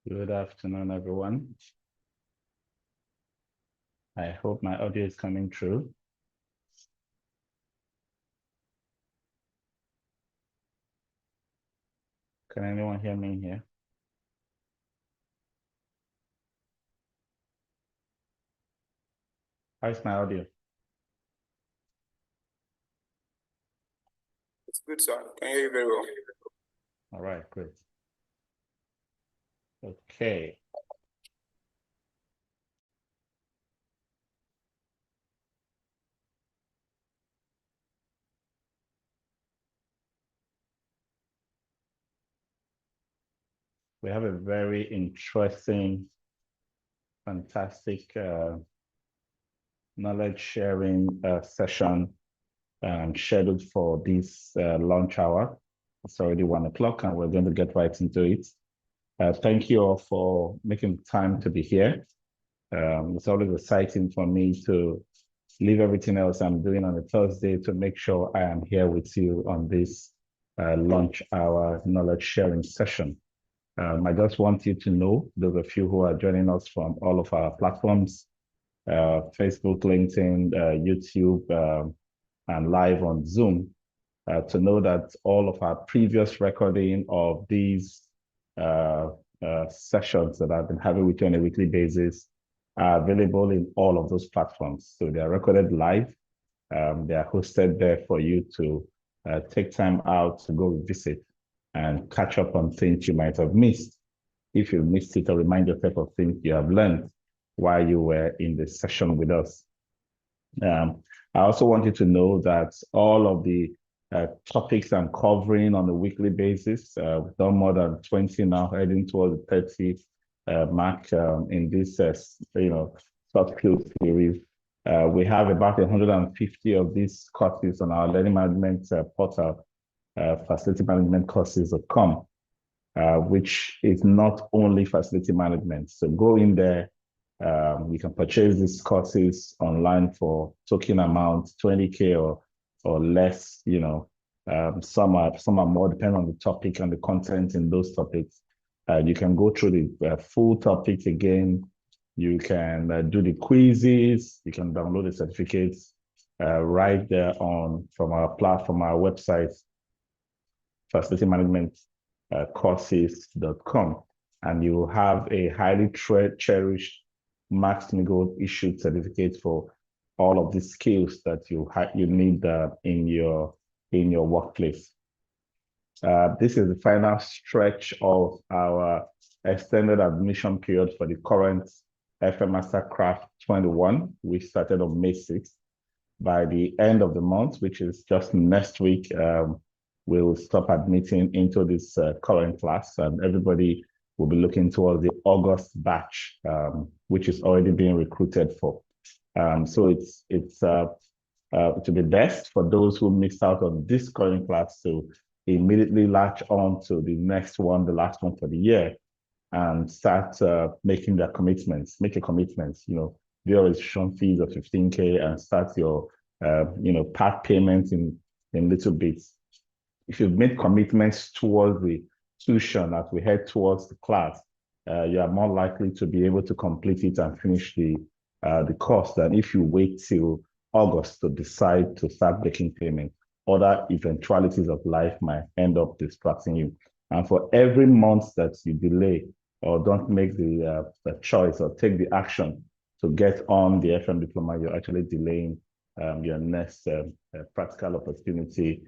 Good afternoon, everyone. I hope my audio is coming through. Can anyone hear me here? How's my audio? It's good, sir. Can hear you very well. All right, great. Okay. We have a very interesting, fantastic knowledge sharing session scheduled for this lunch hour. It's already 1 o'clock and we're going to get right into it. Thank you all for making time to be here. It's always exciting for me to leave everything else I'm doing on a Thursday to make sure I am here with you on this lunch hour knowledge sharing session. I just want you to know, those of you who are joining us from all of our platforms, Facebook, LinkedIn, YouTube, and live on Zoom, to know that all of our previous recording of these sessions that I've been having with you on a weekly basis are available in all of those platforms. So they are recorded live. They are hosted there for you to take time out to go visit and catch up on things you might have missed. If you missed it, or remind yourself of things you have learned while you were in the session with us. I also want you to know that all of the topics I'm covering on a weekly basis, we've done more than 20 now, heading towards the 30 mark in this, soft skills series. We have about 150 of these courses on our learning management portal, facilitymanagement-courses.com, which is not only facility management. So go in there. You can purchase these courses online for token amount, 20K or less. Some are more depending on the topic and the content in those topics. You can go through the full topic again. You can do the quizzes. You can download the certificates right there from our platform, our website, facilitymanagement-courses.com, and you have a highly cherished Max-Migold issued certificate for all of the skills that you need in your workplace. This is the final stretch of our extended admission period for the current FM Mastercraft 21, which started on May 6th. By the end of the month, which is just next week, we'll stop admitting into this current class, and everybody will be looking towards the August batch, which is already being recruited for. So it's to be best for those who missed out on this current class to immediately latch on to the next one, the last one for the year, and start making their commitments. Make a commitment, do your registration fees of 15K and start your, part payments in little bits. If you've made commitments towards the tuition as we head towards the class, you are more likely to be able to complete it and finish the course than if you wait till August to decide to start making payments. Other eventualities of life might end up distracting you. And for every month that you delay or don't make the choice or take the action to get on the FM diploma, you're actually delaying your next practical opportunity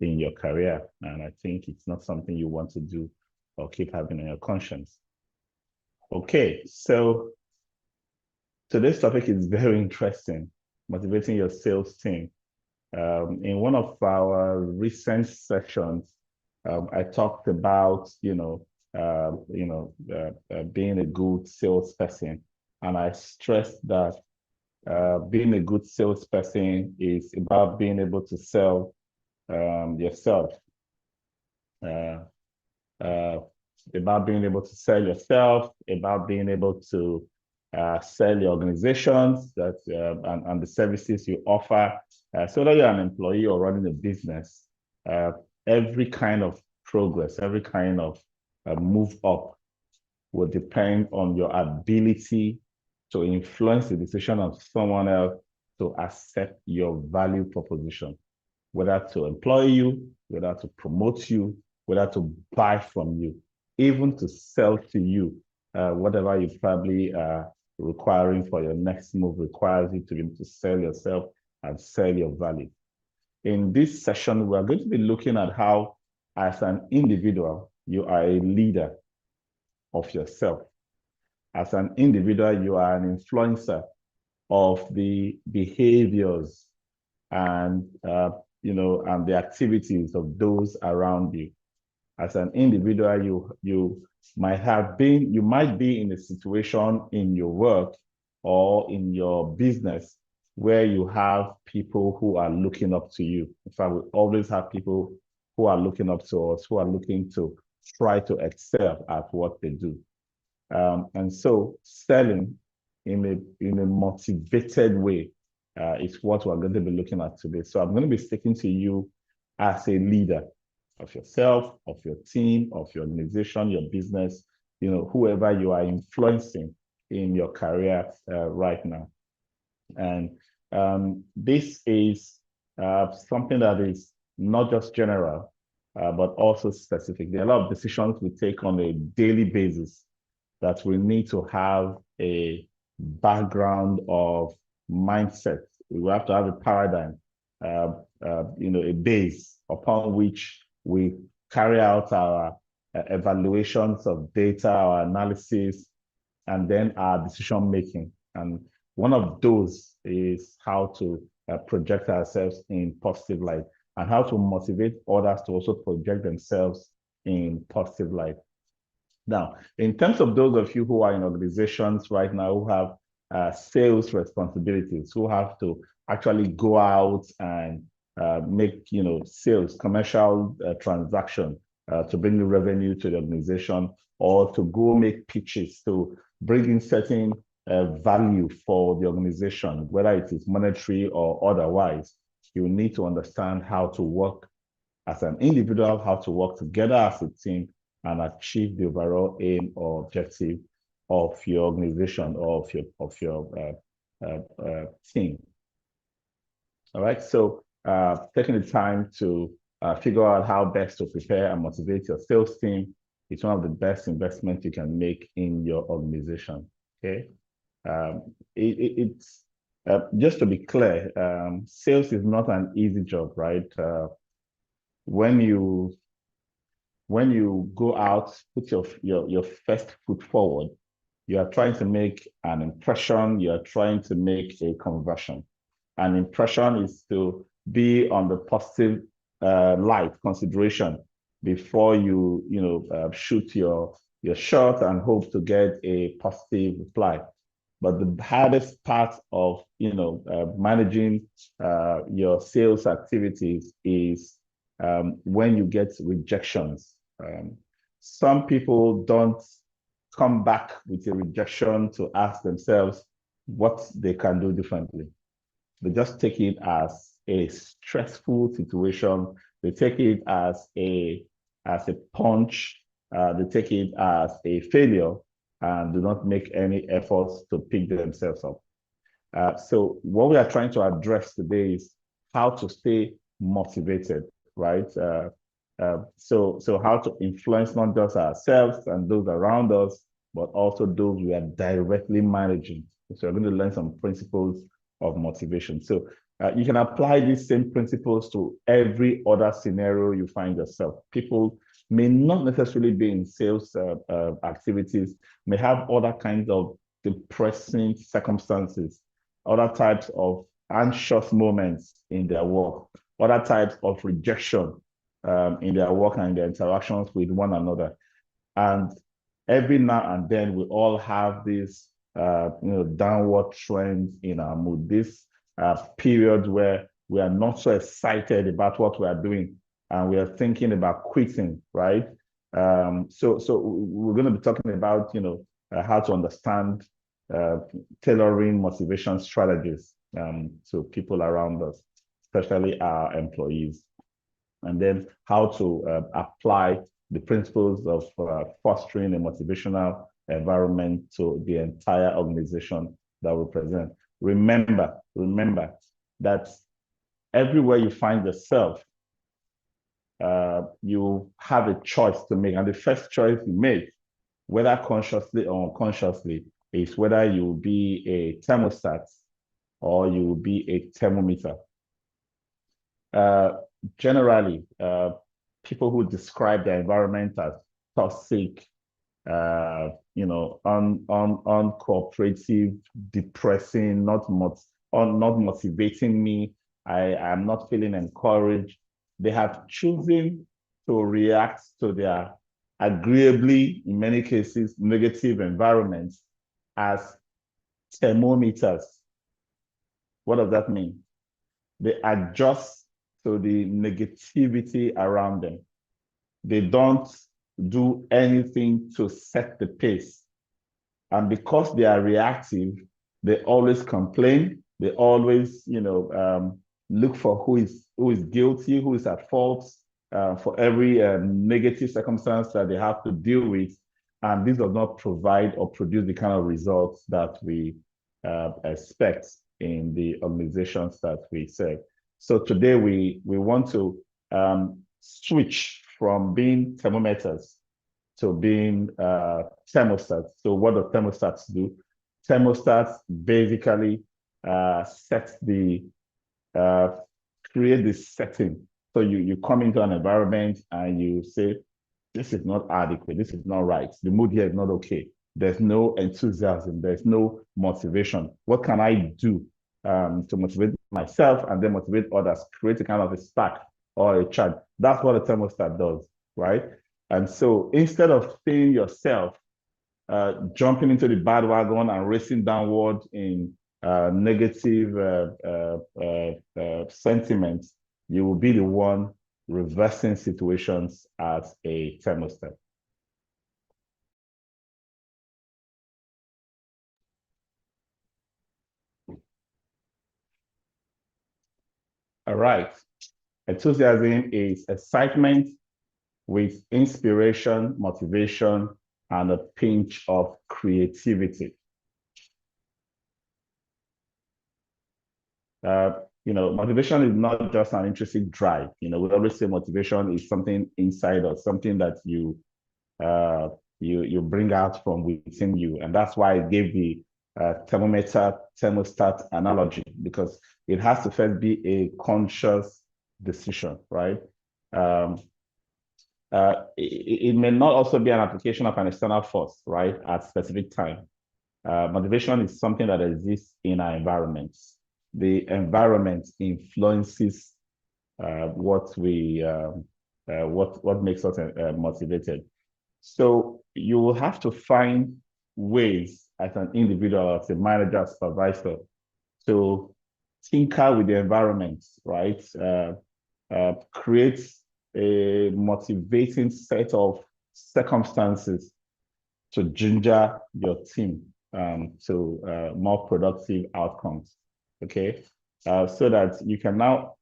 in your career. And I think it's not something you want to do or keep having on your conscience. Okay, so today's topic is very interesting, motivating your sales team. In one of our recent sessions, I talked about, being a good salesperson. And I stressed that being a good salesperson is about being able to sell yourself, about being able to sell yourself, about being able to sell your organizations and the services you offer. So whether you're an employee or running a business, every kind of progress, every kind of move up will depend on your ability to influence the decision of someone else to accept your value proposition, whether to employ you, whether to promote you, whether to buy from you, even to sell to you, whatever you probably are requiring for your next move requires you to be able to sell yourself and sell your value. In this session, we're going to be looking at how, as an individual, you are a leader of yourself. As an individual, you are an influencer of the behaviors and and the activities of those around you. As an individual, you might be in a situation in your work or in your business where you have people who are looking up to you. In fact, we always have people who are looking up to us, who are looking to try to excel at what they do. And so selling in a motivated way is what we're going to be looking at today. So I'm going to be speaking to you as a leader of yourself, of your team, of your organization, your business, whoever you are influencing in your career right now. And this is something that is not just general, but also specific. There are a lot of decisions we take on a daily basis that we need to have a background of mindset. We have to have a paradigm, a base upon which we carry out our evaluations of data, our analysis, and then our decision making. And one of those is how to project ourselves in positive light and how to motivate others to also project themselves in positive light. Now, in terms of those of you who are in organizations right now who have sales responsibilities, who have to actually go out and make sales, commercial transaction to bring the revenue to the organization, or to go make pitches to bring in certain value for the organization, whether it is monetary or otherwise, you need to understand how to work as an individual, how to work together as a team, and achieve the overall aim or objective of your organization or of your team. All right, so taking the time to figure out how best to prepare and motivate your sales team is one of the best investments you can make in your organization. Okay, it's just to be clear, sales is not an easy job, right? When you go out, put your first foot forward, you are trying to make an impression, you are trying to make a conversion. An impression is to be on the positive light consideration before you shoot your shot and hope to get a positive reply. But the hardest part of managing your sales activities is when you get rejections. Some people don't come back with a rejection to ask themselves what they can do differently. They just take it as a stressful situation. They take it as a punch. They take it as a failure and do not make any efforts to pick themselves up. So what we are trying to address today is how to stay motivated, right? So how to influence not just ourselves and those around us, but also those we are directly managing. So we're going to learn some principles of motivation. So you can apply these same principles to every other scenario you find yourself. People may not necessarily be in sales activities, may have other kinds of depressing circumstances, other types of anxious moments in their work, other types of rejection in their work and their interactions with one another. And every now and then we all have this downward trend in our mood, this period where we are not so excited about what we are doing and we are thinking about quitting, right? So we're going to be talking about how to understand tailoring motivation strategies to people around us, especially our employees, and then how to apply the principles of fostering a motivational environment to the entire organization that we present. Remember that everywhere you find yourself, you have a choice to make. And the first choice you make, whether consciously or unconsciously, is whether you will be a thermostat or you will be a thermometer. Generally, people who describe the environment as toxic, uncooperative, depressing, not motivating me, I am not feeling encouraged. They have chosen to react to their agreeably, in many cases, negative environments as thermometers. What does that mean? They adjust to the negativity around them. They don't do anything to set the pace. And because they are reactive, they always complain. They always, look for who is guilty, who is at fault for every negative circumstance that they have to deal with. And this does not provide or produce the kind of results that we expect in the organizations that we serve. So today we want to switch from being thermometers to being thermostats. So what do thermostats do? Thermostats basically create this setting. So you come into an environment and you say, this is not adequate, this is not right, the mood here is not okay, there's no enthusiasm, there's no motivation. What can I do to motivate myself and then motivate others, create a kind of a spark or a charge? That's what a thermostat does, right? And so instead of seeing yourself jumping into the bandwagon and racing downward in negative sentiments, you will be the one reversing situations as a thermostat. All right. Enthusiasm is excitement with inspiration, motivation, and a pinch of creativity. Motivation is not just an intrinsic drive. We always say motivation is something inside us, something that you bring out from within you. And that's why I gave the thermostat analogy, because it has to first be a conscious decision, right? It may not also be an application of an external force, right, at specific time. Motivation is something that exists in our environments. The environment influences what makes us motivated. So you will have to find ways as an individual, as a manager, supervisor, to tinker with the environment, right? Create a motivating set of circumstances to ginger your team to more productive outcomes, okay? So that you can now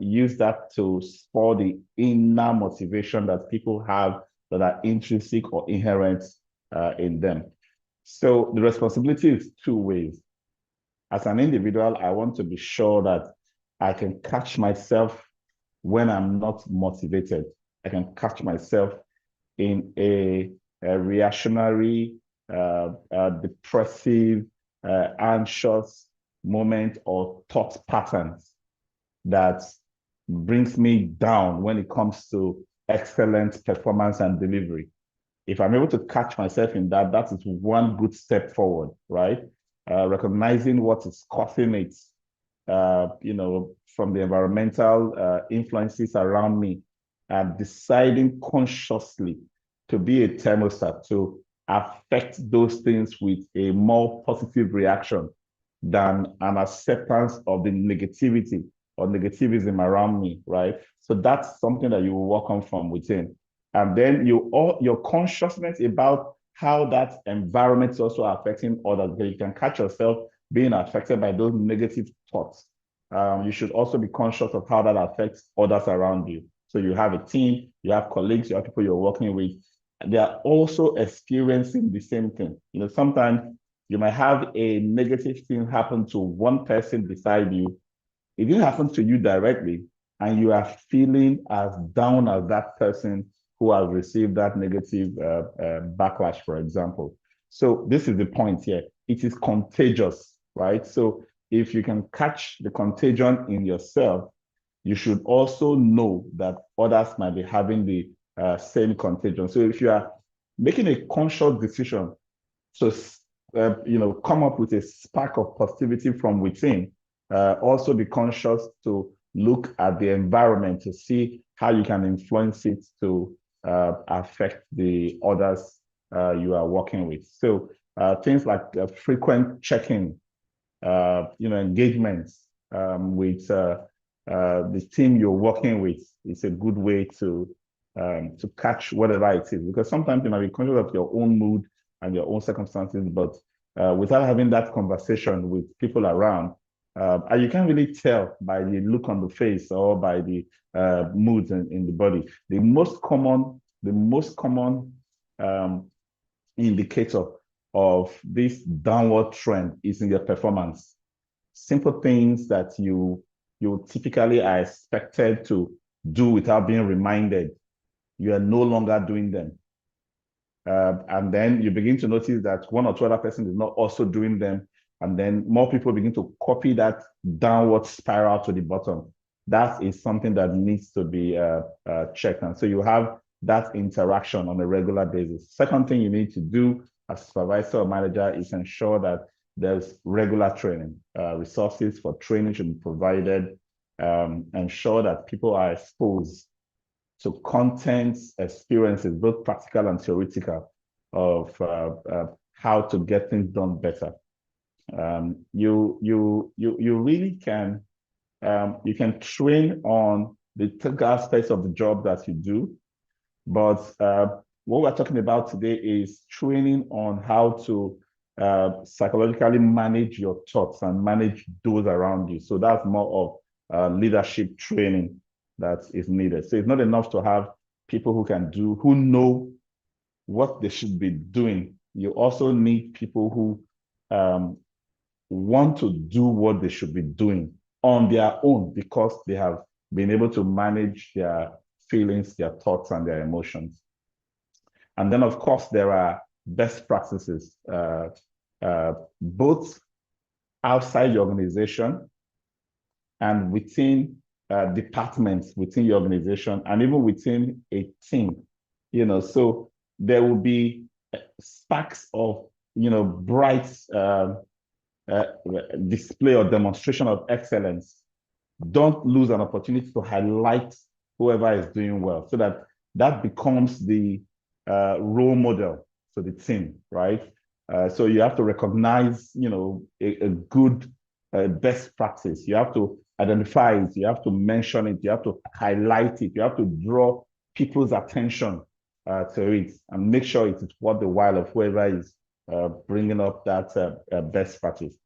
use that to spur the inner motivation that people have that are intrinsic or inherent in them. So the responsibility is two ways. As an individual, I want to be sure that I can catch myself when I'm not motivated. I can catch myself in a reactionary, depressive, anxious moment or thought patterns that brings me down when it comes to excellent performance and delivery. If I'm able to catch myself in that, that is one good step forward, right? Recognizing what is causing it, from the environmental influences around me, and deciding consciously to be a thermostat, to affect those things with a more positive reaction than an acceptance of the negativity or negativism around me, right? So that's something that you will work on from within. And then your consciousness about how that environment is also affecting others, that you can catch yourself being affected by those negative thoughts. You should also be conscious of how that affects others around you. So you have a team, you have colleagues, you have people you're working with. they are also experiencing the same thing. Sometimes you might have a negative thing happen to one person beside you. It didn't happen to you directly, and you are feeling as down as that person who has received that negative backlash, for example. So this is the point here. It is contagious, right? So if you can catch the contagion in yourself, you should also know that others might be having the same contagion. So if you are making a conscious decision to come up with a spark of positivity from within, also be conscious to look at the environment to see how you can influence it to affect the others you are working with. So things like frequent checking, engagements with the team you're working with is a good way to catch whatever it is, because sometimes you might be conscious of your own mood and your own circumstances, but without having that conversation with people around, and you can't really tell by the look on the face or by the moods in the body. The most common indicator of this downward trend is in your performance. Simple things that you typically are expected to do without being reminded, you are no longer doing them. And then you begin to notice that one or two other persons is not also doing them. And then more people begin to copy that downward spiral to the bottom. That is something that needs to be checked. And so you have that interaction on a regular basis. Second thing you need to do as a supervisor or manager is ensure that there's regular training. Resources for training should be provided. Ensure that people are exposed to contents, experiences, both practical and theoretical, of how to get things done better. You really can you can train on the technical aspects of the job that you do, but what we're talking about today is training on how to psychologically manage your thoughts and manage those around you. So that's more of leadership training that is needed. So it's not enough to have people who know what they should be doing. You also need people who want to do what they should be doing on their own, because they have been able to manage their feelings, their thoughts, and their emotions. And then, of course, there are best practices, both outside the organization and within departments within your organization, and even within a team. So there will be sparks of bright display or demonstration of excellence. Don't lose an opportunity to highlight whoever is doing well, so that becomes the role model to the team, right? So you have to recognize, a good best practice. You have to identify it. You have to mention it. You have to highlight it. You have to draw people's attention to it and make sure it is worth the while of whoever is bringing up that best practice.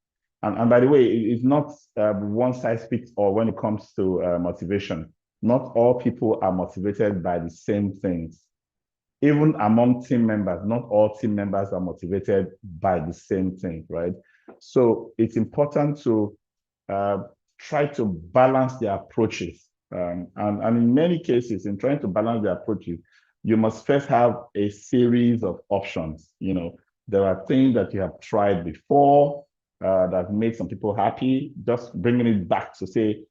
And by the way, it's not one size fits all when it comes to motivation. Not all people are motivated by the same things. Even among team members, not all team members are motivated by the same thing, right? So it's important to try to balance the approaches. And in many cases, in trying to balance the approaches, you must first have a series of options. There are things that you have tried before that made some people happy. Just bringing it back to say,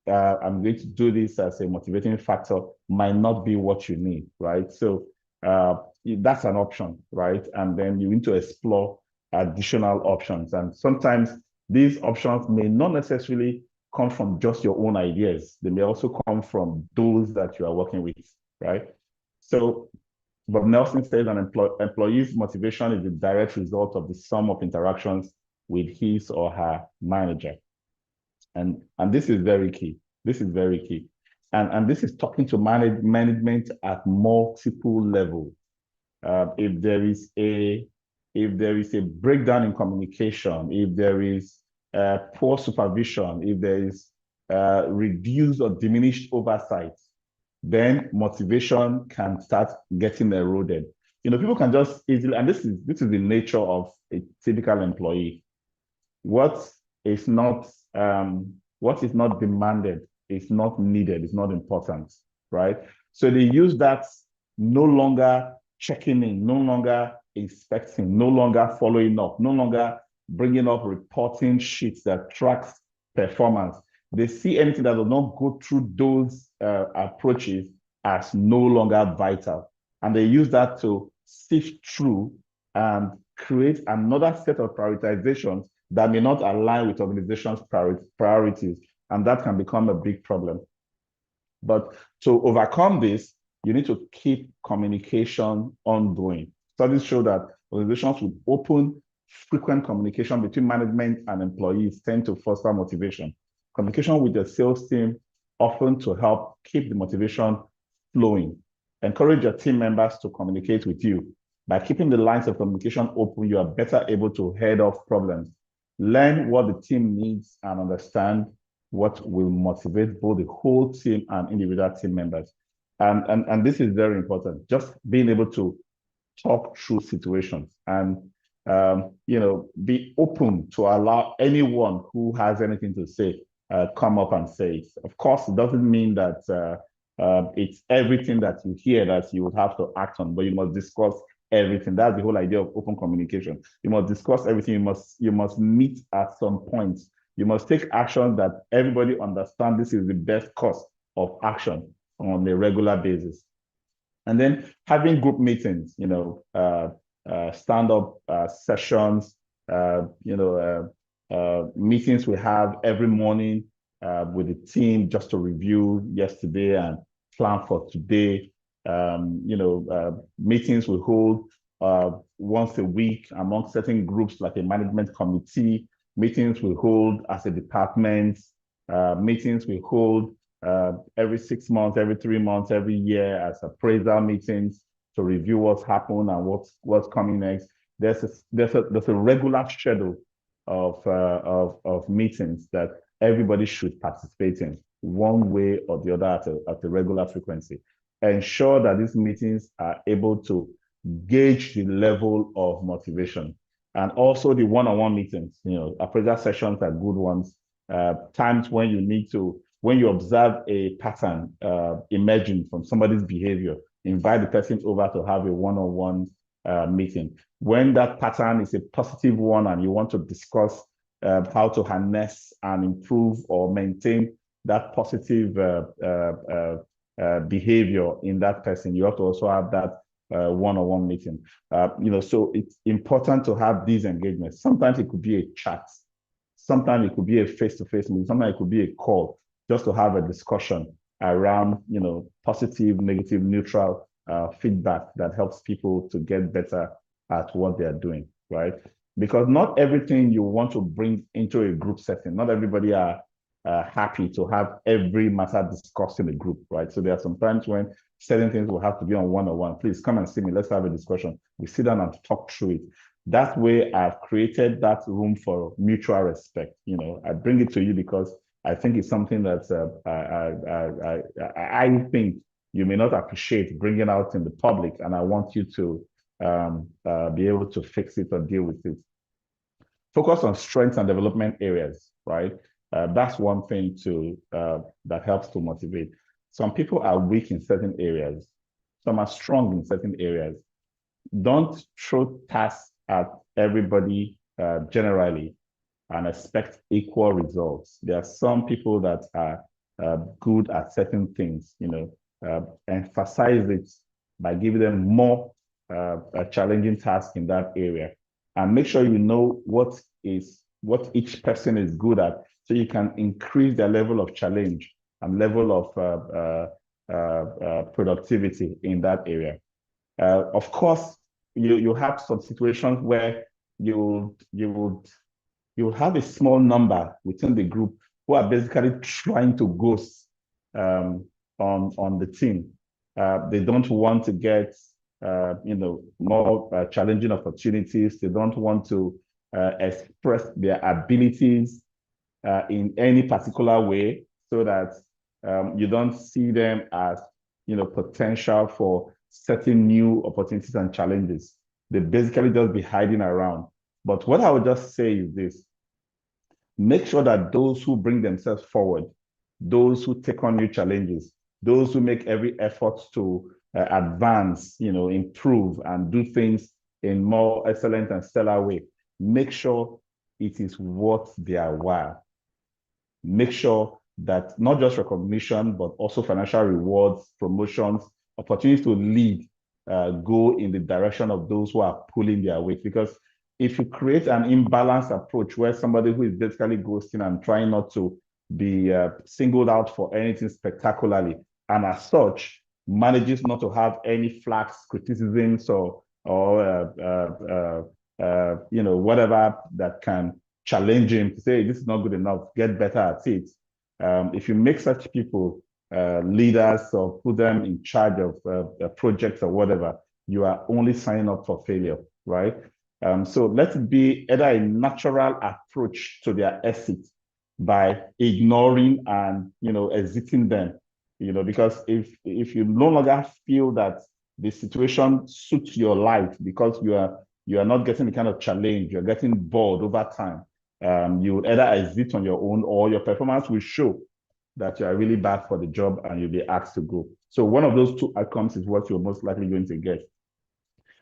I'm going to do this as a motivating factor might not be what you need, right? So that's an option, right? And then you need to explore additional options. And sometimes these options may not necessarily come from just your own ideas. They may also come from those that you are working with, right? So Bob Nelson says an employee's motivation is the direct result of the sum of interactions with his or her manager. And this is very key. This is very key. And this is talking to management at multiple levels. If there is a breakdown in communication, if there is poor supervision, if there is reduced or diminished oversight, then motivation can start getting eroded. People can just easily, and this is the nature of a typical employee. What is not what is not demanded is not needed, is not important, right? So they use that no longer checking in, no longer inspecting, no longer following up, no longer bringing up reporting sheets that tracks performance. They see anything that does not go through those approaches as no longer vital. And they use that to sift through and create another set of prioritizations that may not align with organization's priorities. And that can become a big problem. But to overcome this, you need to keep communication ongoing. Studies show that organizations with open, frequent communication between management and employees tend to foster motivation. Communication with the sales team often to help keep the motivation flowing. Encourage your team members to communicate with you. By keeping the lines of communication open, you are better able to head off problems. Learn what the team needs and understand what will motivate both the whole team and individual team members. And this is very important. Just being able to talk through situations and be open to allow anyone who has anything to say come up and say it. Of course, it doesn't mean that it's everything that you hear that you would have to act on, but you must discuss everything. That's the whole idea of open communication. You must discuss everything. You must meet at some point. You must take action that everybody understands this is the best course of action on a regular basis. And then having group meetings, stand-up sessions, meetings we have every morning with the team just to review yesterday and plan for today. Meetings we hold once a week among certain groups like a management committee, meetings we hold as a department, meetings we hold every 6 months, every 3 months, every year as appraisal meetings to review what's happened and what's coming next. There's a regular schedule of meetings that everybody should participate in one way or the other at a regular frequency. Ensure that these meetings are able to gauge the level of motivation. And also the one-on-one meetings, appraisal sessions are good ones. Times when you observe a pattern emerging from somebody's behavior, invite the person over to have a one-on-one meeting. When that pattern is a positive one and you want to discuss how to harness and improve or maintain that positive behavior in that person, you have to also have that one-on-one meeting. So it's important to have these engagements. Sometimes it could be a chat. Sometimes it could be a face-to-face meeting. Sometimes it could be a call just to have a discussion around, positive, negative, neutral feedback that helps people to get better at what they are doing, right? Because not everything you want to bring into a group setting, not everybody are happy to have every matter discussed in a group, right? So there are some times when certain things will have to be on one-on-one. Please come and see me. Let's have a discussion. We sit down and talk through it. That way, I've created that room for mutual respect. I bring it to you because I think it's something that I think you may not appreciate bringing out in the public, and I want you to be able to fix it or deal with it. Focus on strengths and development areas, right? That's one thing that helps to motivate. Some people are weak in certain areas. Some are strong in certain areas. Don't throw tasks at everybody generally and expect equal results. There are some people that are good at certain things, emphasize it by giving them more challenging tasks in that area. And make sure you know what each person is good at so you can increase their level of challenge and level of productivity in that area. Of course, you have some situations where you have a small number within the group who are basically trying to ghost on the team. They don't want to get more challenging opportunities. They don't want to express their abilities in any particular way, so that you don't see them as potential for setting new opportunities and challenges. They basically just be hiding around. But what I would just say is this: make sure that those who bring themselves forward, those who take on new challenges, those who make every effort to advance, improve and do things in more excellent and stellar way, make sure it is worth their while. Make sure that not just recognition, but also financial rewards, promotions, opportunities to lead go in the direction of those who are pulling their weight. Because if you create an imbalanced approach where somebody who is basically ghosting and trying not to be singled out for anything spectacularly, and as such manages not to have any flax, criticisms, or whatever that can challenge him to say this is not good enough, get better at it. If you make such people leaders or put them in charge of projects or whatever, you are only signing up for failure, right? So let it be either a natural approach to their exit by ignoring and exiting them, because if you no longer feel that the situation suits your life because you are not getting the kind of challenge, you're getting bored over time, you would either exit on your own or your performance will show that you are really bad for the job and you'll be asked to go. So one of those two outcomes is what you're most likely going to get.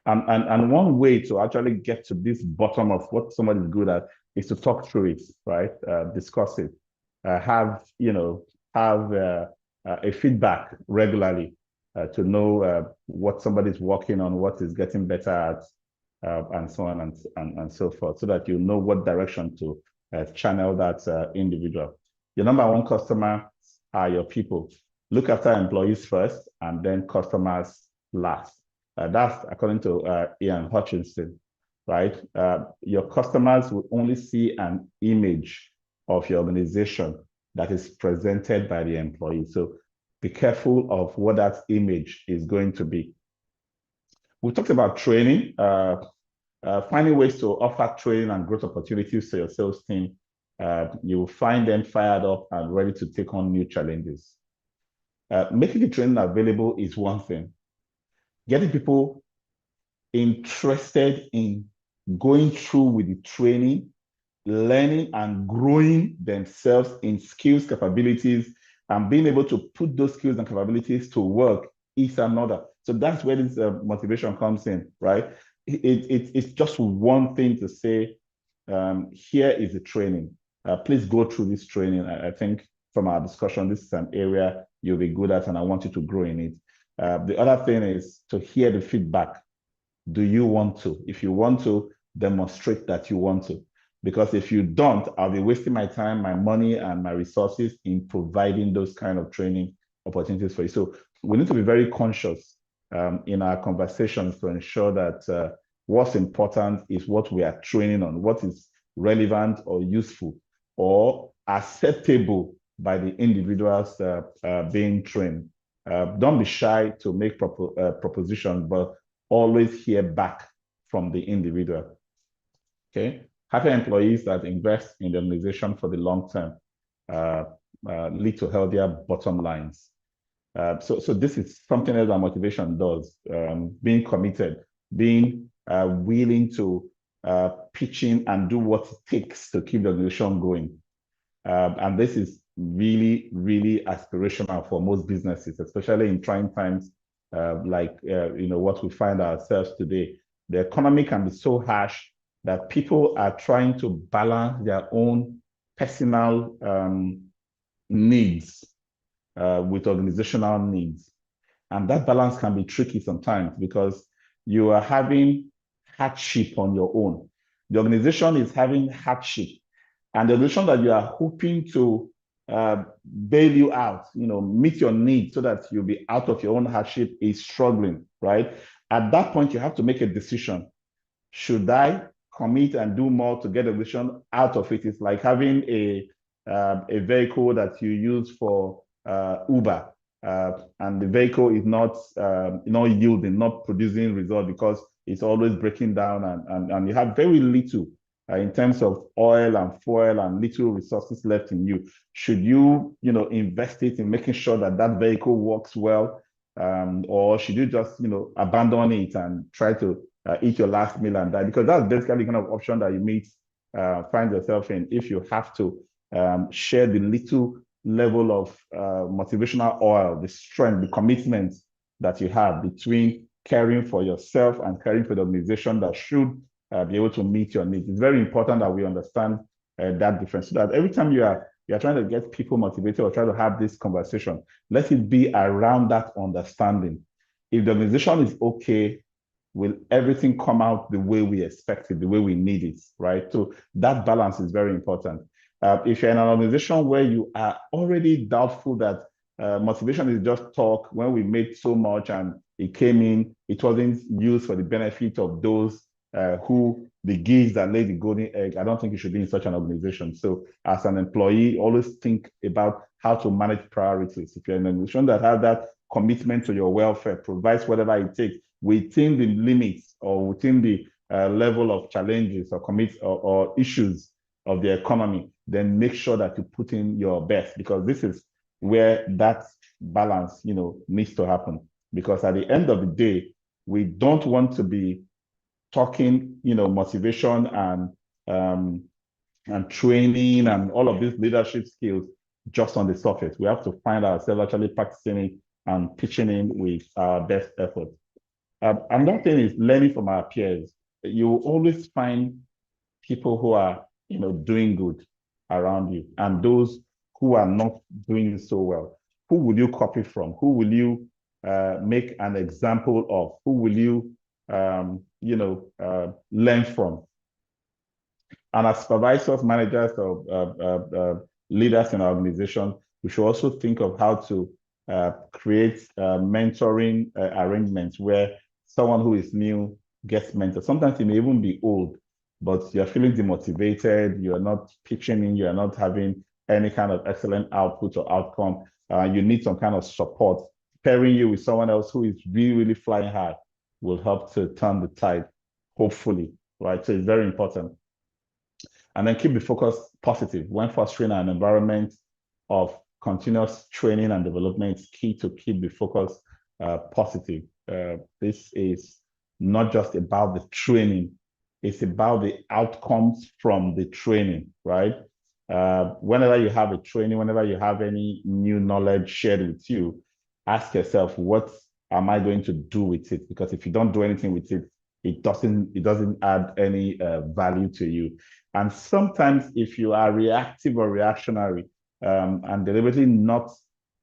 And one way to actually get to this bottom of what somebody is good at is to talk through it, right? Discuss it, have a feedback regularly to know what somebody's working on, what is getting better at, and so on and so forth, so that you know what direction to channel that individual. Your number one customer are your people. Look after employees first and then customers last. That's according to Ian Hutchinson, right? Your customers will only see an image of your organization that is presented by the employee. So be careful of what that image is going to be. We talked about training, finding ways to offer training and growth opportunities to your sales team. You will find them fired up and ready to take on new challenges. Making the training available is one thing. Getting people interested in going through with the training, learning and growing themselves in skills, capabilities, and being able to put those skills and capabilities to work is another. So that's where this motivation comes in, right? It's just one thing to say, here is the training. Please go through this training. I think from our discussion, this is an area you'll be good at and I want you to grow in it. The other thing is to hear the feedback. Do you want to? If you want to, demonstrate that you want to. Because if you don't, I'll be wasting my time, my money, and my resources in providing those kind of training opportunities for you. So we need to be very conscious in our conversations to ensure that what's important is what we are training on, what is relevant or useful or acceptable by the individuals being trained. Don't be shy to make propositions, but always hear back from the individual. Okay, happy employees that invest in the organization for the long term lead to healthier bottom lines. So this is something else that motivation does. Being committed, being willing to pitch in and do what it takes to keep the organization going. And this is really, really aspirational for most businesses, especially in trying times like what we find ourselves today. The economy can be so harsh that people are trying to balance their own personal needs with organizational needs. And that balance can be tricky sometimes because you are having hardship on your own. The organization is having hardship, and the organization that you are hoping to bail you out, meet your needs so that you'll be out of your own hardship is struggling, right? At that point, you have to make a decision. Should I commit and do more to get the organization out of it? It's like having a vehicle that you use for Uber, and the vehicle is not yielding, not producing results because it's always breaking down, and you have very little in terms of oil and fuel and little resources left in you. Should you invest it in making sure that that vehicle works well or should you just, abandon it and try to eat your last meal and die? Because that's basically the kind of option that you may find yourself in if you have to share the little level of motivational oil, the strength, the commitment that you have between caring for yourself and caring for the organization that should be able to meet your needs. It's very important that we understand that difference, so that every time you're trying to get people motivated or try to have this conversation, let it be around that understanding. If the organization is okay, will everything come out the way we expect it, the way we need it, right? So that balance is very important. If you're in an organization where you are already doubtful that motivation is just talk, when we made so much and it came in, it wasn't used for the benefit of those who the geese that lay the golden egg, I don't think you should be in such an organization. So as an employee, always think about how to manage priorities. If you're in an organization that has that commitment to your welfare, provides whatever it takes within the limits or within the level of challenges or issues of the economy, then make sure that you put in your best, because this is where that balance, needs to happen. Because at the end of the day, we don't want to be talking, motivation and training and all of these leadership skills just on the surface. We have to find ourselves actually practicing it and pitching in with our best effort. Another thing is learning from our peers. You will always find people who are, doing good around you, and those who are not doing so well. Who will you copy from? Who will you make an example of? Who will you, learn from? And as supervisors, managers, or leaders in our organization, we should also think of how to create mentoring arrangements where someone who is new gets mentored. Sometimes it may even be old, but you're feeling demotivated, you're not pitching in, you're not having any kind of excellent output or outcome. You need some kind of support. Pairing you with someone else who is really, really flying hard will help to turn the tide, hopefully, right? So it's very important. And then keep the focus positive. When fostering an environment of continuous training and development, it's key to keep the focus positive. This is not just about the training, it's about the outcomes from the training, right? Whenever you have a training, whenever you have any new knowledge shared with you, ask yourself, what am I going to do with it? Because if you don't do anything with it, it doesn't add any value to you. And sometimes if you are reactive or reactionary and deliberately not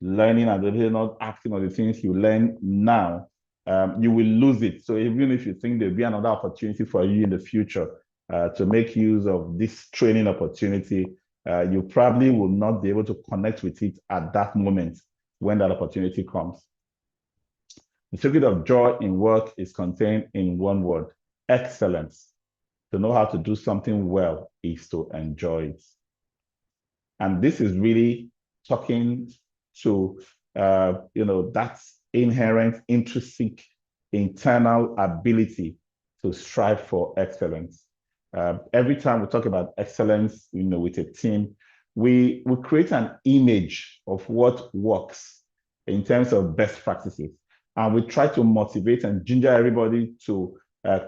learning and deliberately not acting on the things you learn now, you will lose it. So even if you think there'll be another opportunity for you in the future to make use of this training opportunity, you probably will not be able to connect with it at that moment when that opportunity comes. The secret of joy in work is contained in one word: excellence. To know how to do something well is to enjoy it. And this is really talking to, that inherent, intrinsic, internal ability to strive for excellence. Every time we talk about excellence, with a team, we create an image of what works in terms of best practices. And we try to motivate and ginger everybody to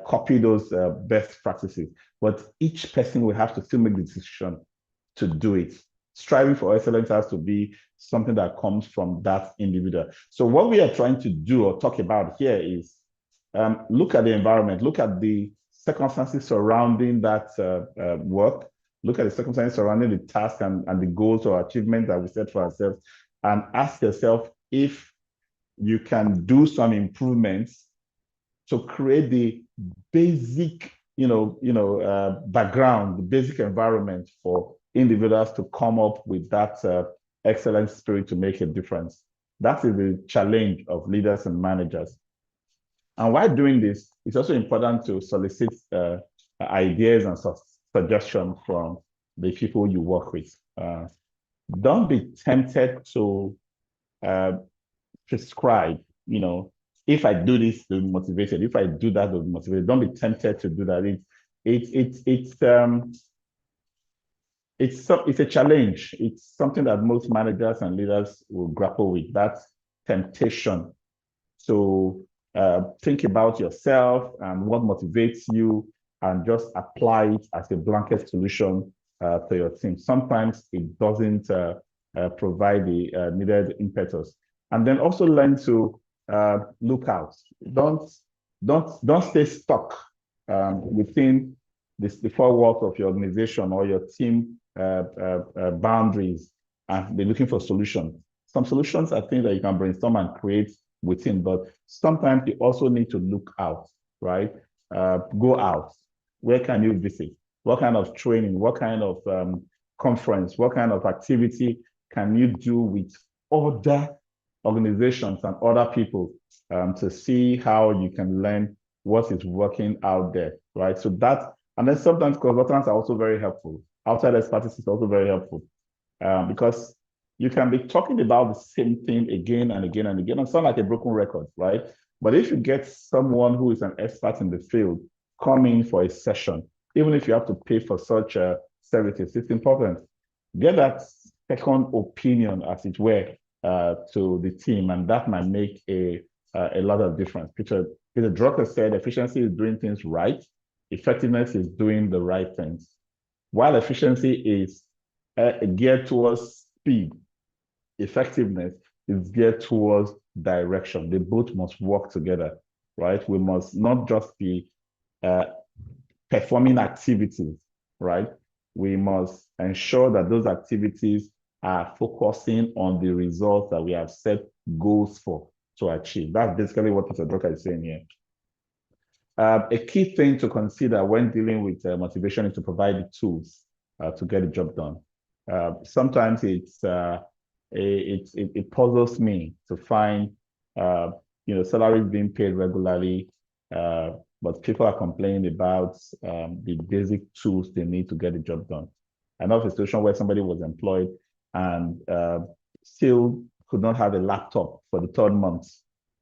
copy those best practices. But each person will have to still make the decision to do it. Striving for excellence has to be something that comes from that individual. So what we are trying to do or talk about here is look at the environment, look at the circumstances surrounding that work, look at the circumstances surrounding the task and the goals or achievements that we set for ourselves, and ask yourself if you can do some improvements to create the basic, background, the basic environment for individuals to come up with that excellent spirit to make a difference. That is the challenge of leaders and managers. And while doing this, it's also important to solicit ideas and suggestions from the people you work with. Don't be tempted to prescribe, if I do this, they'll be motivated. If I do that, they'll be motivated. Don't be tempted to do that. It's a challenge. It's something that most managers and leaders will grapple with, that temptation to think about yourself and what motivates you and just apply it as a blanket solution to your team. Sometimes it doesn't provide the needed impetus. And then also learn to look out. Don't stay stuck within the four walls of your organization or your team boundaries and be looking for solutions. Some solutions are things that you can brainstorm and create within, but sometimes you also need to look out, right? Go out. Where can you visit? What kind of training? What kind of conference? What kind of activity can you do with other organizations and other people to see how you can learn what is working out there, right? So that, and then sometimes consultants are also very helpful. Outside expertise is also very helpful because you can be talking about the same thing again and again and again and sound like a broken record, right? But if you get someone who is an expert in the field come in for a session, even if you have to pay for such services, it's important. Get that second opinion, as it were, to the team, and that might make a lot of difference. Peter Drucker said efficiency is doing things right, effectiveness is doing the right things. While efficiency is geared towards speed, effectiveness is geared towards direction. They both must work together, right? We must not just be performing activities, right? We must ensure that those activities are focusing on the results that we have set goals for to achieve. That's basically what Mr. Drucker is saying here. A key thing to consider when dealing with motivation is to provide the tools to get the job done. Sometimes it puzzles me to find salaries being paid regularly, but people are complaining about the basic tools they need to get the job done. I know of a situation where somebody was employed and still could not have a laptop for the third month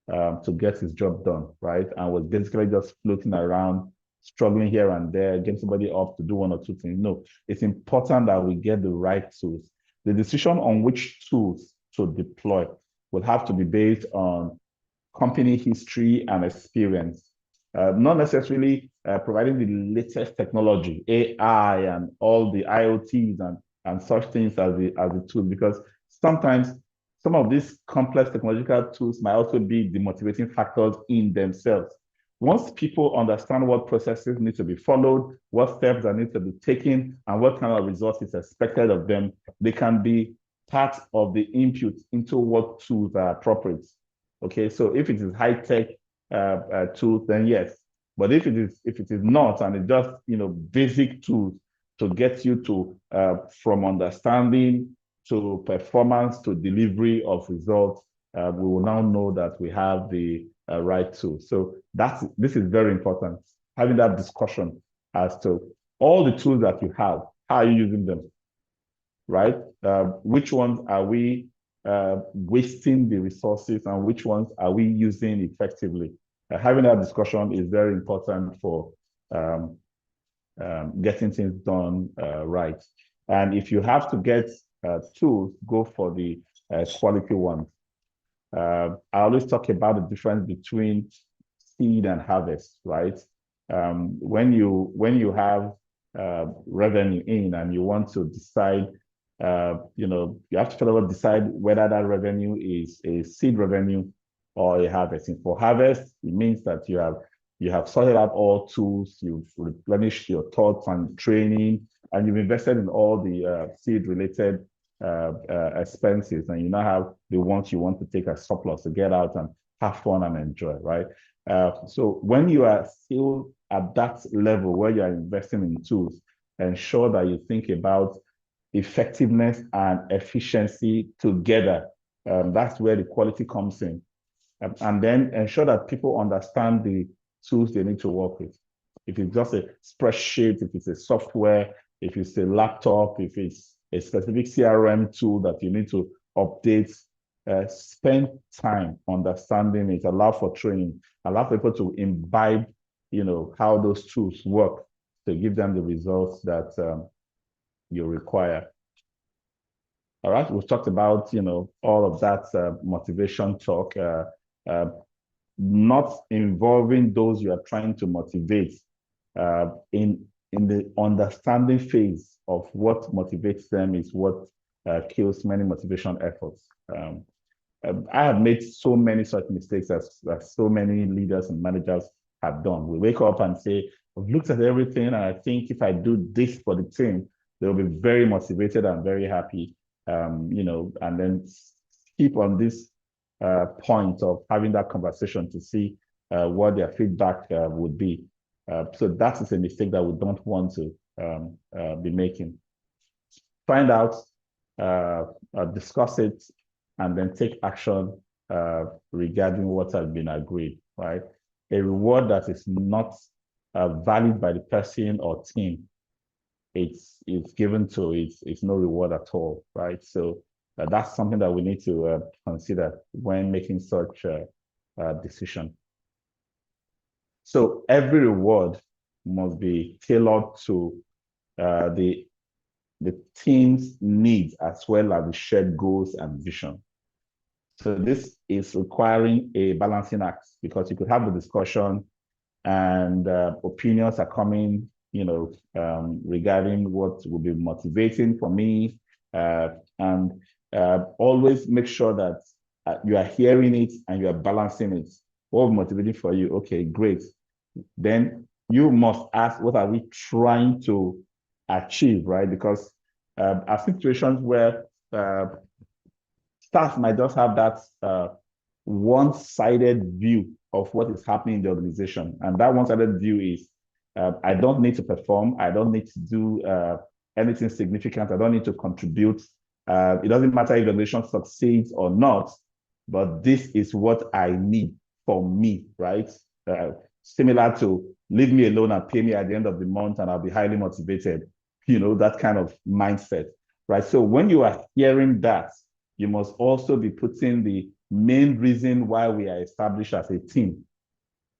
to get his job done, right? And was basically just floating around, struggling here and there, getting somebody up to do one or two things. No, it's important that we get the right tools. The decision on which tools to deploy will have to be based on company history and experience. Not necessarily providing the latest technology, AI and all the IoTs and such things as the tool, because sometimes some of these complex technological tools might also be the motivating factors in themselves. Once people understand what processes need to be followed, what steps that need to be taken, and what kind of results is expected of them, they can be part of the input into what tools are appropriate. Okay, so if it is high-tech tools, then yes. But if it is not, and it's just basic tools to get you to from understanding to performance to delivery of results, we will now know that we have the right tools. So this is very important. Having that discussion as to all the tools that you have, how are you using them, right? Which ones are we wasting the resources and which ones are we using effectively? Having that discussion is very important for getting things done right. And if you have to get tools, go for the quality ones. I always talk about the difference between seed and harvest, right? When you have revenue in and you want to decide, you have to first decide whether that revenue is a seed revenue or a harvest. And for harvest, it means that you have sorted out all tools, you've replenished your thoughts and training, and you've invested in all the seed-related expenses, and you now have the ones you want to take as surplus to get out and have fun and enjoy, right? So when you are still at that level where you are investing in tools, ensure that you think about effectiveness and efficiency together. That's where the quality comes in. And then ensure that people understand the tools they need to work with. If it's just a spreadsheet, if it's a software, if it's a laptop, if it's a specific CRM tool that you need to update, spend time understanding it, allow for training, allow people to imbibe, how those tools work to give them the results that you require. All right, we've talked about, all of that motivation talk. not involving those you are trying to motivate in the understanding phase of what motivates them is what kills many motivation efforts. I have made so many such mistakes as so many leaders and managers have done. We wake up and say, I've looked at everything, and I think if I do this for the team, they'll be very motivated and very happy. And then keep on this point of having that conversation to see what their feedback would be. So that is a mistake that we don't want to be making. Find out, discuss it, and then take action regarding what has been agreed, right? A reward that is not valued by the person or team, it's given to it's no reward at all, right? So that's something that we need to consider when making such a decision. So every reward must be tailored to the team's needs as well as the shared goals and vision. So this is requiring a balancing act, because you could have the discussion and opinions are coming, regarding what will be motivating for me, and always make sure that you are hearing it and you are balancing it. What will be motivating for you? Okay, great. Then you must ask, what are we trying to achieve, right? Because are situations where staff might just have that one-sided view of what is happening in the organization. And that one-sided view is, I don't need to perform. I don't need to do anything significant. I don't need to contribute. It doesn't matter if the organization succeeds or not, but this is what I need for me, right? Similar to leave me alone and pay me at the end of the month and I'll be highly motivated, that kind of mindset, right? So when you are hearing that, you must also be putting the main reason why we are established as a team.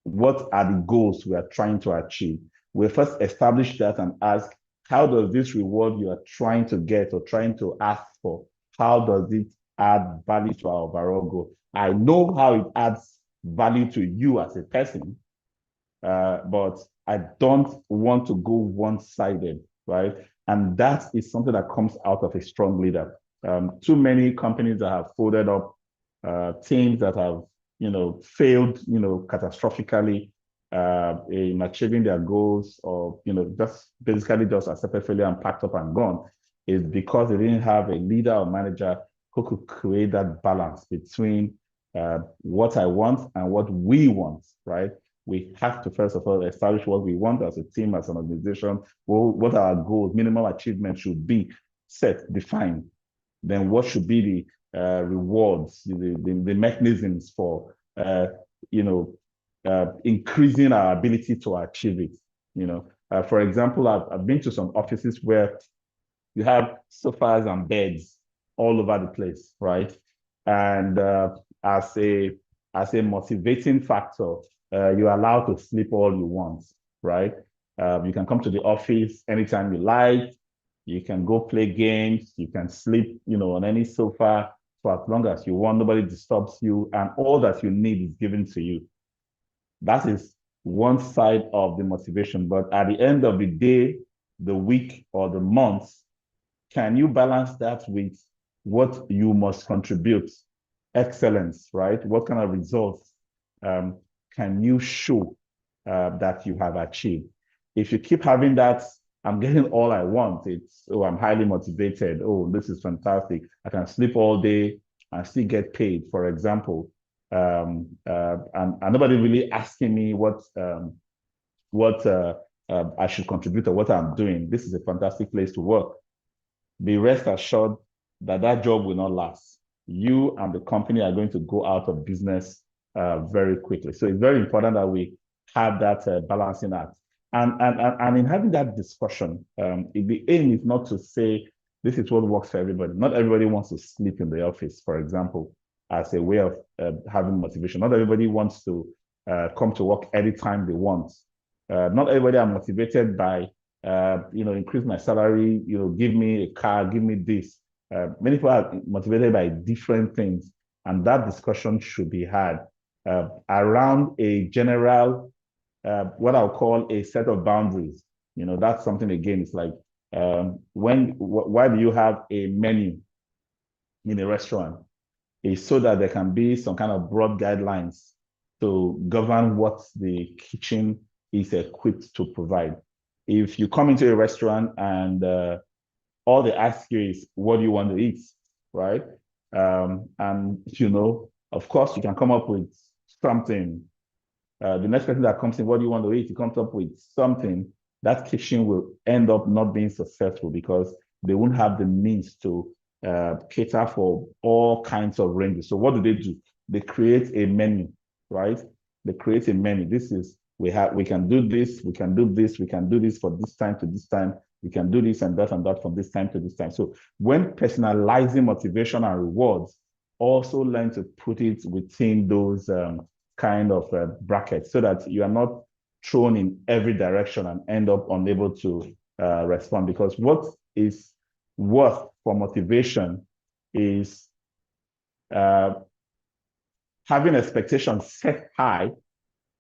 What are the goals we are trying to achieve? We first establish that and ask, how does this reward you are trying to get or trying to ask for, how does it add value to our overall goal? I know how it adds value to you as a person, but I don't want to go one-sided, right? And that is something that comes out of a strong leader. Too many companies that have folded up, teams that have, failed, catastrophically in achieving their goals, or, just basically just accepted failure and packed up and gone, is because they didn't have a leader or manager who could create that balance between what I want and what we want, right? We have to first of all establish what we want as a team, as an organization, what our goals, minimum achievement should be set, defined. Then what should be the rewards, the mechanisms for, increasing our ability to achieve it. For example, I've been to some offices where you have sofas and beds all over the place, right? And as a motivating factor, you're allowed to sleep all you want, right? You can come to the office anytime you like. You can go play games. You can sleep, on any sofa for as long as you want. Nobody disturbs you, and all that you need is given to you. That is one side of the motivation. But at the end of the day, the week, or the month, can you balance that with what you must contribute? Excellence, right? What kind of results can you show that you have achieved? If you keep having that, I'm getting all I want, I'm highly motivated. Oh, this is fantastic. I can sleep all day and still get paid, for example. And nobody really asking me what I should contribute or what I'm doing. This is a fantastic place to work. Be rest assured that that job will not last. You and the company are going to go out of business very quickly. So it's very important that we have that balancing act. And in having that discussion, the aim is not to say this is what works for everybody. Not everybody wants to sleep in the office, for example, as a way of having motivation. Not everybody wants to come to work anytime they want. Not everybody are motivated by, increase my salary, give me a car, give me this. Many people are motivated by different things, and that discussion should be had around a general, what I'll call a set of boundaries. That's something, again, it's like, why do you have a menu in a restaurant? Is so that there can be some kind of broad guidelines to govern what the kitchen is equipped to provide. If you come into a restaurant and all they ask you is, what do you want to eat, right? And, of course, you can come up with something. The next person that comes in, what do you want to eat? He comes up with something. That kitchen will end up not being successful because they won't have the means to cater for all kinds of ranges. So what do? They create a menu, right? They create a menu. We can do this, we can do this, we can do this for this time to this time, we can do this and that from this time to this time. So when personalizing motivation and rewards, also learn to put it within those kind of brackets so that you are not thrown in every direction and end up unable to respond. Because what is worth for motivation is having expectations set high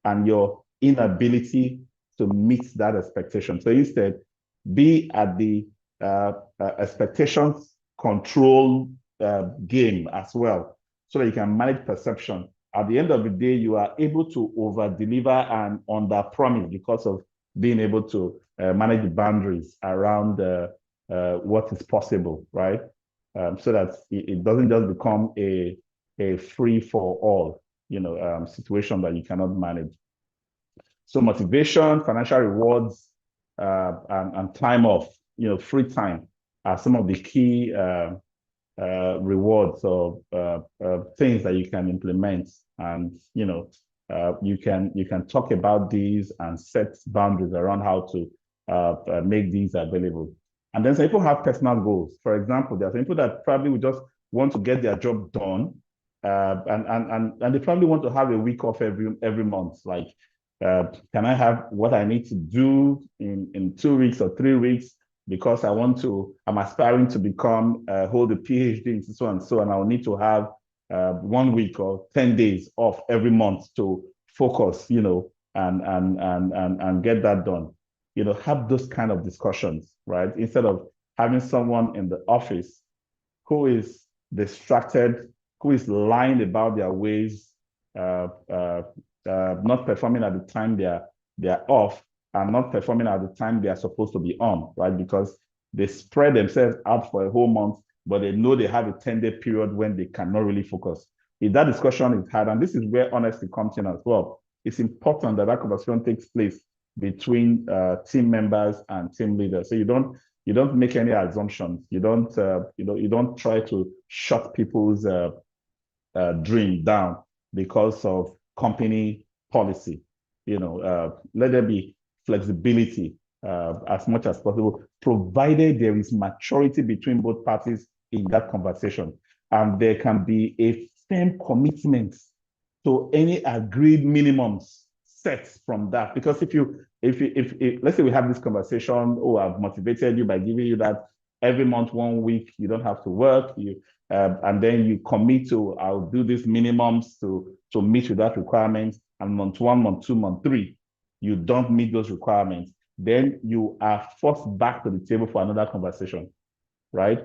and your inability to meet that expectation. So instead, be at the expectations control game as well, so that you can manage perception. At the end of the day, you are able to over-deliver and under-promise because of being able to manage the boundaries around what is possible, right? So that it doesn't just become a free-for-all, situation that you cannot manage. So motivation, financial rewards, and time off, free time are some of the key rewards or things that you can implement. And you can talk about these and set boundaries around how to make these available. And then some people have personal goals. For example, there are some people that probably would just want to get their job done, and they probably want to have a week off every month. Like, can I have what I need to do in 2 weeks or 3 weeks? Because I'm aspiring to hold a PhD in so and so, and I'll need to have 1 week or 10 days off every month to focus, and get that done. Have those kind of discussions, right? Instead of having someone in the office who is distracted, who is lying about their ways, not performing at the time they're off, and not performing at the time they are supposed to be on, right? Because they spread themselves out for a whole month, but they know they have a 10-day period when they cannot really focus. If that discussion is had, and this is where honesty comes in as well, it's important that conversation takes place between team members and team leaders. So you don't make any assumptions. You don't try to shut people's dream down because of company policy. Let there be flexibility as much as possible, provided there is maturity between both parties in that conversation, and there can be a firm commitment to any agreed minimums set from that. Because if let's say we have this conversation, I've motivated you by giving you that every month, 1 week, you don't have to work, and then you commit to, I'll do these minimums to meet with that requirement, and month 1, month 2, month 3, you don't meet those requirements, then you are forced back to the table for another conversation, right?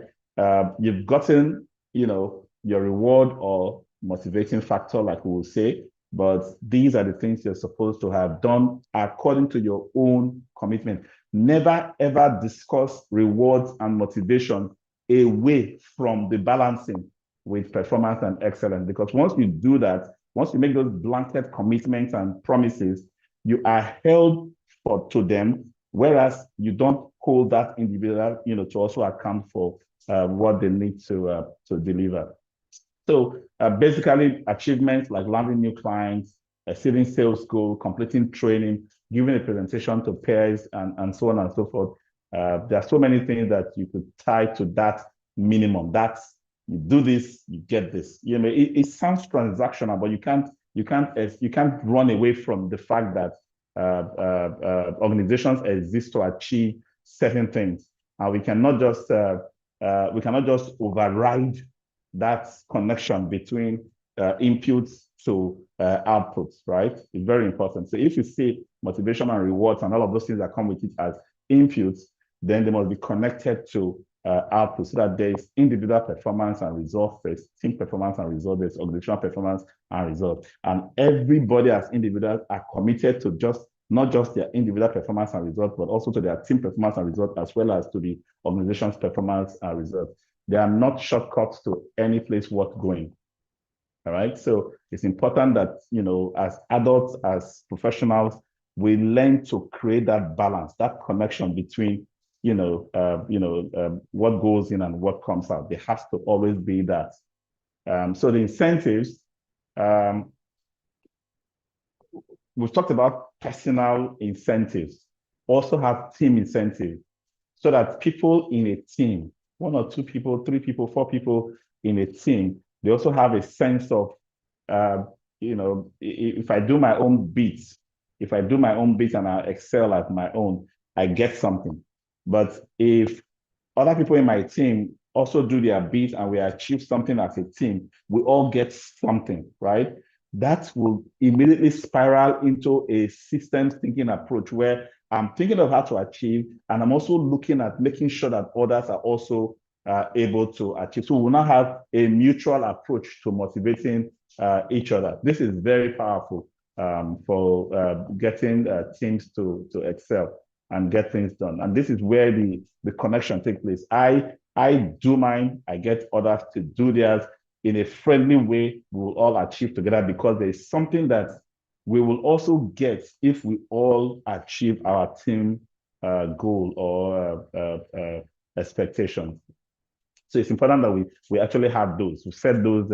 You've gotten, your reward or motivating factor, like we will say, but these are the things you're supposed to have done according to your own commitment. Never, ever discuss rewards and motivation away from the balancing with performance and excellence. Because once you do that, once you make those blanket commitments and promises, you are held to them, whereas you don't hold that individual, to also account for what they need to deliver. So basically, achievements like landing new clients, achieving sales goal, completing training, giving a presentation to peers, and so on and so forth. There are so many things that you could tie to that minimum. That's, you do this, you get this. It sounds transactional, but you can't run away from the fact that organizations exist to achieve certain things, and we cannot just override that connection between inputs to outputs, right? It's very important. So if you see motivation and rewards and all of those things that come with it as inputs, then they must be connected to output so that there is individual performance and result first, team performance and result, there's organizational performance and result. And everybody as individuals are committed to not just their individual performance and result, but also to their team performance and result, as well as to the organization's performance and result. They are not shortcuts to any place worth going. All right. So it's important that, as adults, as professionals, we learn to create that balance, that connection between, what goes in and what comes out. There has to always be that. So the incentives, we've talked about personal incentives, also have team incentives, so that people in a team, 1 or 2 people, 3 people, 4 people in a team, they also have a sense of, if I do my own beats, and I excel at my own, I get something. But if other people in my team also do their beats and we achieve something as a team, we all get something, right? That will immediately spiral into a systems thinking approach where I'm thinking of how to achieve, and I'm also looking at making sure that others are also able to achieve. So we will now have a mutual approach to motivating each other. This is very powerful for getting teams to excel and get things done. And this is where the connection takes place. I do mine, I get others to do theirs in a friendly way. We will all achieve together, because there is something that we will also get if we all achieve our team goal or expectations. So it's important that we actually have those. We set those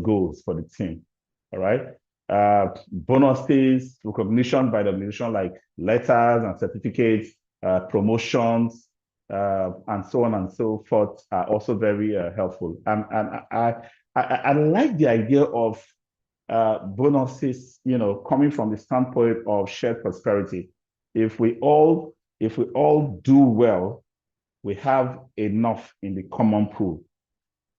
goals for the team. All right. Bonuses, recognition by the organization, like letters and certificates, promotions, and so on and so forth, are also very helpful. And I like the idea of bonuses, coming from the standpoint of shared prosperity. If we all do well, we have enough in the common pool.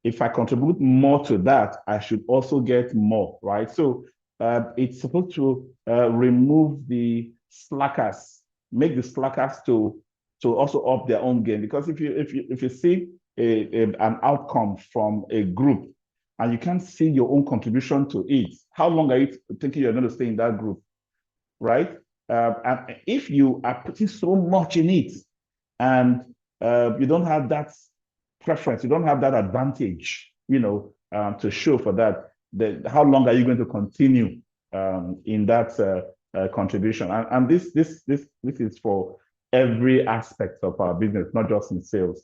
If I contribute more to that, I should also get more, right? So it's supposed to remove the slackers, make the slackers to also up their own game. Because if you see an outcome from a group and you can't see your own contribution to it, how long are you thinking you're going to stay in that group, right? And if you are putting so much in it and you don't have that preference, you don't have that advantage, to show for that, how long are you going to continue in that contribution? And this is for every aspect of our business, not just in sales.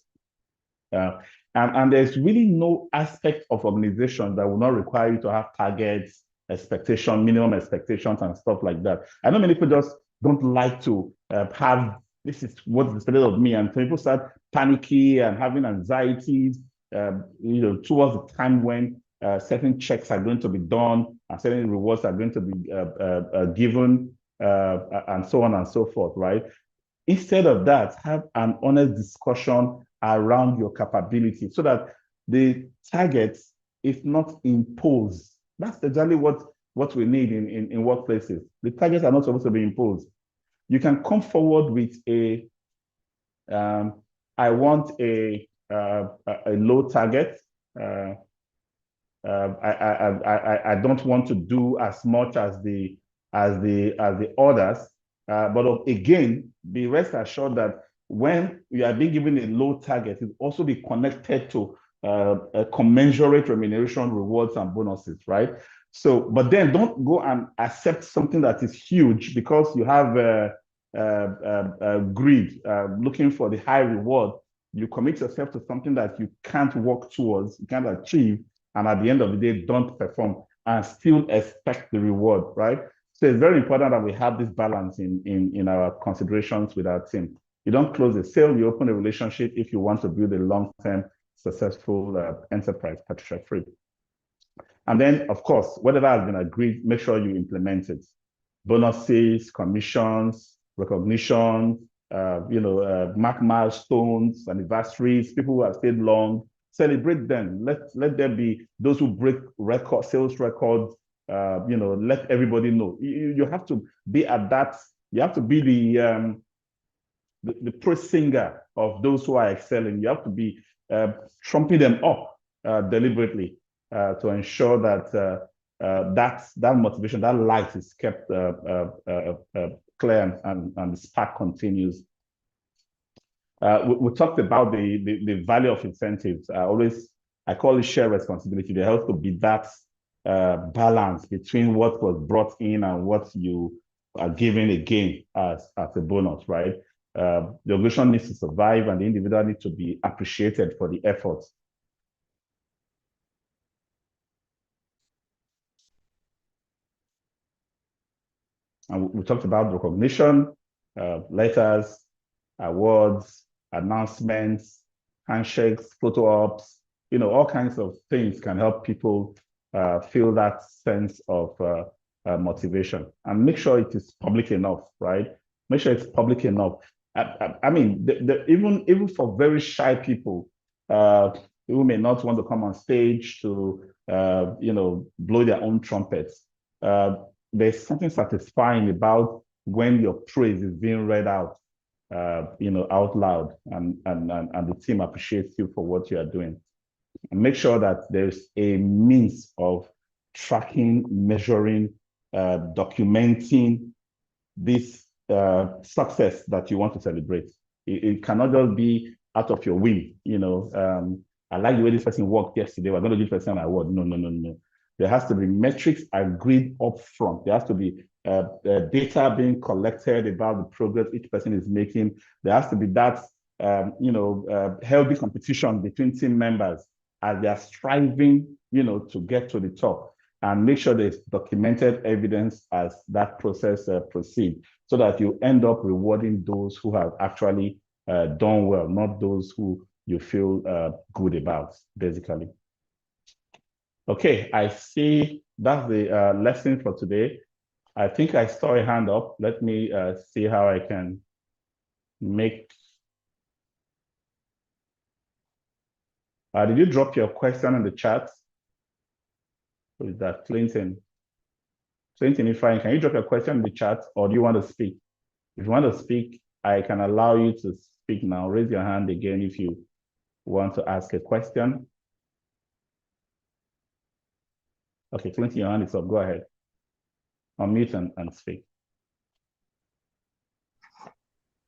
And there's really no aspect of organization that will not require you to have targets, expectation, minimum expectations, and stuff like that. I know many people just don't like to have, this is what's expected of me, and so people start panicky and having anxieties, towards the time when certain checks are going to be done and certain rewards are going to be given, and so on and so forth, right? Instead of that, have an honest discussion around your capability so that the target is not imposed. That's exactly what we need in workplaces. The targets are not supposed to be imposed. You can come forward with I want a low target. I don't want to do as much as the others. But again, be rest assured that when you are being given a low target, it also be connected to a commensurate remuneration, rewards, and bonuses, right? So, but then don't go and accept something that is huge because you have greed, looking for the high reward. You commit yourself to something that you can't work towards, you can't achieve, and at the end of the day, don't perform and still expect the reward, right? So it's very important that we have this balance in our considerations with our team. You don't close a sale, you open a relationship if you want to build a long-term successful enterprise, Patricia Fried. And then, of course, whatever has been agreed, make sure you implement it. Bonuses, commissions, recognition, mark milestones, anniversaries, people who have stayed long, celebrate them. Let there be those who break sales records, let everybody know. You have to be at that. You have to be the praise singer of those who are excelling. You have to be trumping them up deliberately to ensure that that motivation, that light is kept clear and the spark continues. We talked about the value of incentives. I call it shared responsibility. There has to be that balance between what was brought in and what you are giving again as a bonus, right? The organization needs to survive and the individual needs to be appreciated for the efforts. And we talked about recognition, letters, awards, announcements, handshakes, photo ops, all kinds of things can help people feel that sense of motivation. And make sure it is public enough, right? Make sure it's public enough. I mean, even for very shy people who may not want to come on stage to, blow their own trumpets, there's something satisfying about when your praise is being read out, out loud, and the team appreciates you for what you are doing. And make sure that there's a means of tracking, measuring, documenting this success that you want to celebrate. It cannot just be out of your whim. I like the way this person worked yesterday. We're going to give this person an award. No. There has to be metrics agreed up front. There has to be data being collected about the progress each person is making. There has to be that healthy competition between team members as they are striving, to get to the top, and make sure there's documented evidence as that process proceeds, so that you end up rewarding those who have actually done well, not those who you feel good about, basically. Okay, I see that's the lesson for today. I think I saw a hand up. Let me see how I can make. Did you drop your question in the chat? Who is that? Clinton. Clinton, if I can you drop your question in the chat, or do you want to speak? If you want to speak, I can allow you to speak now. Raise your hand again if you want to ask a question. Okay, Clinton, your hand is up. Go ahead. Unmute and speak.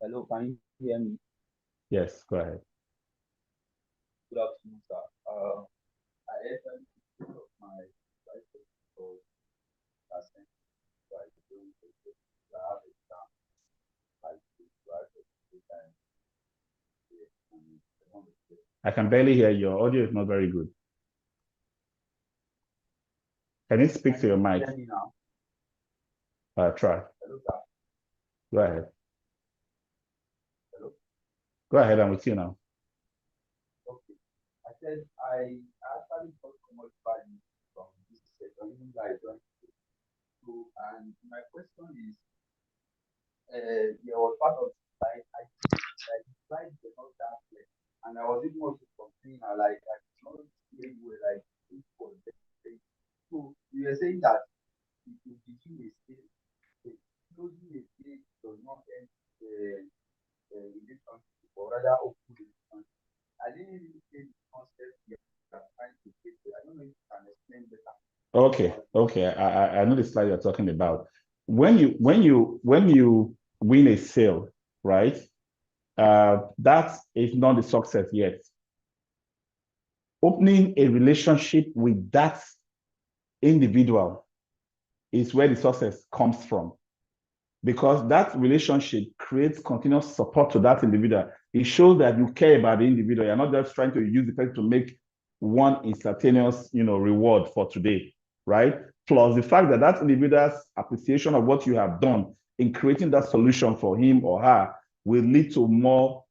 Hello, can you hear me? Yes, go ahead. Good afternoon, sir. I entered my license for percent by doing I have a exam like I can barely hear you. Your audio is not very good. Can you speak to your mic? Hear me now? Try. Hello, sir. Go ahead. Hello. Go ahead, I'm with you now. Okay. I said I actually got so much value from this sector, even though I joined. So, and my question is, there was part of I tried to not that way, and I was even also complaining, I not really well, like for the day. So you were saying that if you begin a state, closing a state does not end the relationship, or rather open the relationship. I didn't really get the concept you are trying to get. I don't know if you can explain better. Okay. I know the slide you're talking about. When you win a sale, right? That is not the success yet. Opening a relationship with that individual is where the success comes from, because that relationship creates continuous support to that individual. It shows that you care about the individual. You're not just trying to use the person to make one instantaneous, reward for today, right? Plus the fact that that individual's appreciation of what you have done in creating that solution for him or her will lead to more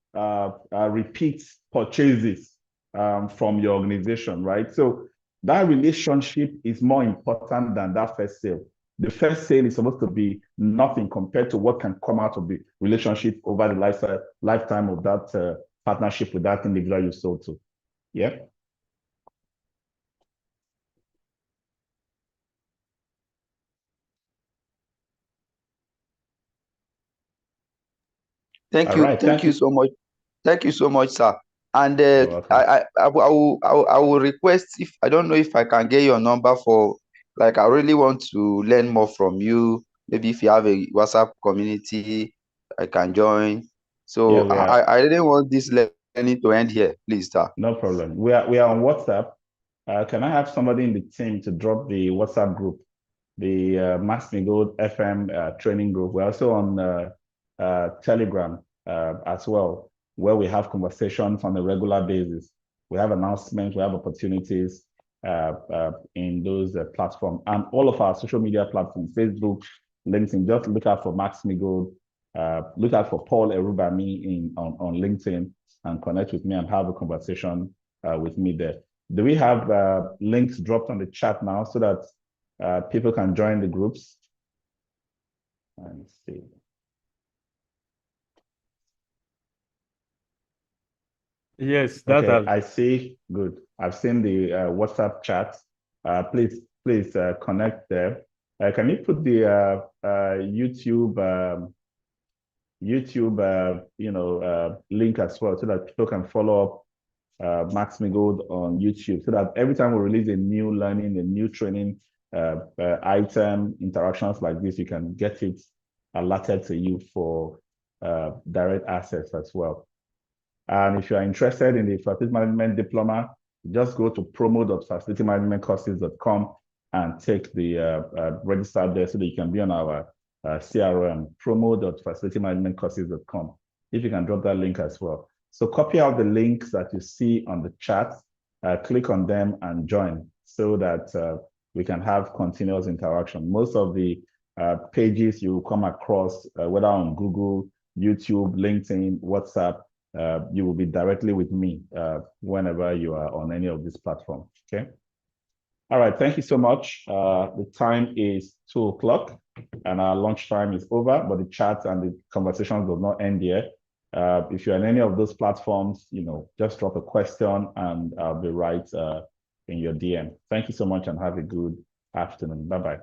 repeat purchases from your organization, right? So that relationship is more important than that first sale. The first sale is supposed to be nothing compared to what can come out of the relationship over the lifetime of that partnership with that individual you sold to. Yeah. Thank All you. right. Thank you so much. Thank you so much, sir. And You're welcome. I will request, if I don't know if I can get your number for, like, I really want to learn more from you. Maybe if you have a WhatsApp community, I can join. So Yeah, I didn't want this learning to end here, please, sir. no problem. We are on WhatsApp. Can I have somebody in the team to drop the WhatsApp group, the Max-Migold FM training group? We're also on Telegram as well, where we have conversations on a regular basis. We have announcements, we have opportunities in those platforms, and all of our social media platforms, Facebook, LinkedIn. Just look out for Max-Migold. Look out for Paul Erubami on LinkedIn and connect with me and have a conversation with me there. Do we have links dropped on the chat now so that people can join the groups? Let me see. Yes, that okay, I see. Good. I've seen the WhatsApp chat. Please connect there. Can you put the YouTube link as well so that people can follow up Max-Migold on YouTube, so that every time we release a new learning, a new training item, interactions like this, you can get it alerted to you for direct access as well. And if you are interested in the facility management diploma, just go to promo.facilitymanagementcourses.com and take the register there so that you can be on our CRM, promo.facilitymanagementcourses.com. If you can drop that link as well. So copy out the links that you see on the chat, click on them and join so that we can have continuous interaction. Most of the pages you will come across, whether on Google, YouTube, LinkedIn, WhatsApp, you will be directly with me whenever you are on any of these platforms, okay? All right, thank you so much. The time is 2 o'clock and our lunch time is over, but the chat and the conversations will not end here. If you're on any of those platforms, just drop a question and I'll be right in your DM. Thank you so much and have a good afternoon. Bye-bye.